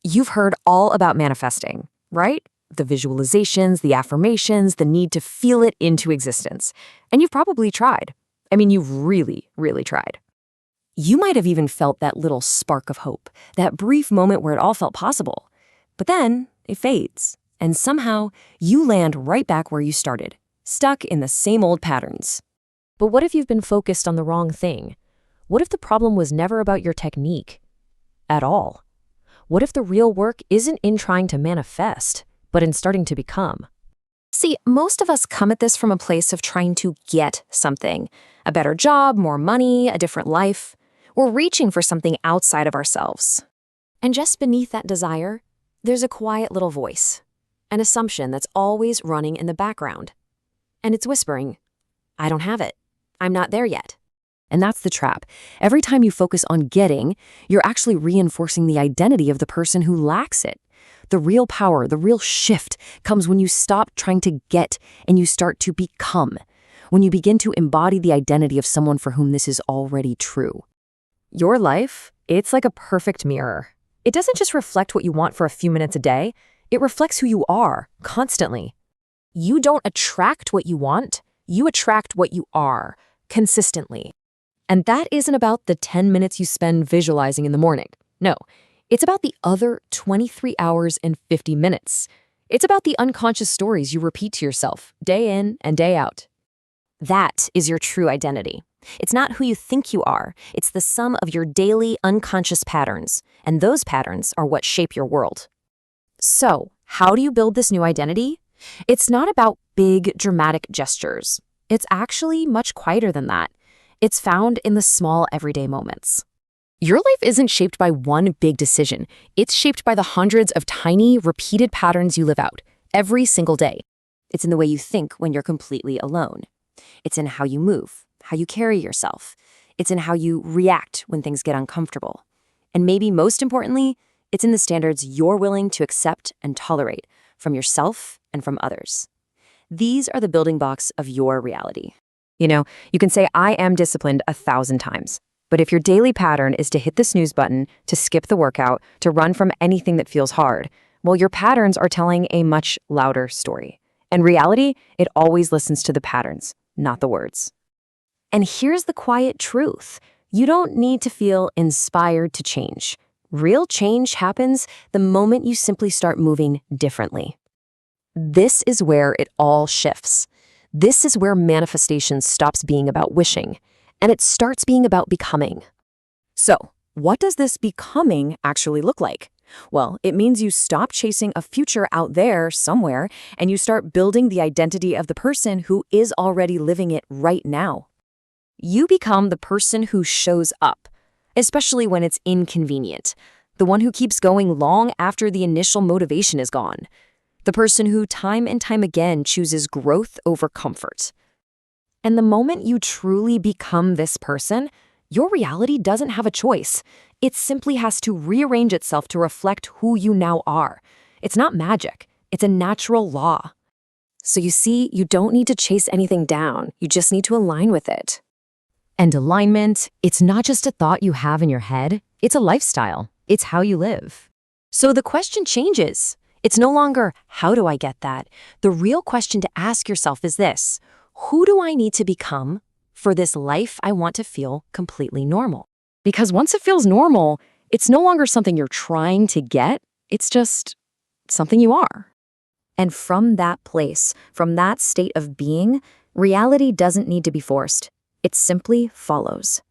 You've heard all about manifesting, right? The visualizations, the affirmations, the need to feel it into existence. And you've probably tried. I mean, you've really, really tried. You might have even felt that little spark of hope, that brief moment where it all felt possible. But then it fades, and somehow you land right back where you started, stuck in the same old patterns. But what if you've been focused on the wrong thing? What if the problem was never about your technique at all? What if the real work isn't in trying to manifest, but in starting to become? See, most of us come at this from a place of trying to get something. A better job, more money, a different life. We're reaching for something outside of ourselves. And just beneath that desire, there's a quiet little voice, an assumption that's always running in the background. And it's whispering, I don't have it. I'm not there yet. And that's the trap. Every time you focus on getting, you're actually reinforcing the identity of the person who lacks it. The real power, the real shift comes when you stop trying to get and you start to become. When you begin to embody the identity of someone for whom this is already true. Your life, it's like a perfect mirror. It doesn't just reflect what you want for a few minutes a day. It reflects who you are, constantly. You don't attract what you want. You attract what you are, consistently. And that isn't about the 10 minutes you spend visualizing in the morning. No, it's about the other 23 hours and 50 minutes. It's about the unconscious stories you repeat to yourself, day in and day out. That is your true identity. It's not who you think you are. It's the sum of your daily unconscious patterns. And those patterns are what shape your world. So, how do you build this new identity? It's not about big, dramatic gestures. It's actually much quieter than that. It's found in the small, everyday moments. Your life isn't shaped by one big decision. It's shaped by the hundreds of tiny, repeated patterns you live out every single day. It's in the way you think when you're completely alone. It's in how you move, how you carry yourself. It's in how you react when things get uncomfortable. And maybe most importantly, it's in the standards you're willing to accept and tolerate from yourself and from others. These are the building blocks of your reality. You know, you can say, I am disciplined 1,000 times. But if your daily pattern is to hit the snooze button, to skip the workout, to run from anything that feels hard, well, your patterns are telling a much louder story. And reality, it always listens to the patterns, not the words. And here's the quiet truth. You don't need to feel inspired to change. Real change happens the moment you simply start moving differently. This is where it all shifts. This is where manifestation stops being about wishing, and it starts being about becoming. So, what does this becoming actually look like? Well, it means you stop chasing a future out there somewhere, and you start building the identity of the person who is already living it right now. You become the person who shows up, especially when it's inconvenient, the one who keeps going long after the initial motivation is gone. The person who time and time again chooses growth over comfort. And the moment you truly become this person, your reality doesn't have a choice. It simply has to rearrange itself to reflect who you now are. It's not magic. It's a natural law. So you see, you don't need to chase anything down. You just need to align with it. And alignment, it's not just a thought you have in your head. It's a lifestyle. It's how you live. So the question changes. It's no longer, how do I get that? The real question to ask yourself is this: who do I need to become for this life I want to feel completely normal? Because once it feels normal, it's no longer something you're trying to get. It's just something you are. And from that place, from that state of being, reality doesn't need to be forced. It simply follows.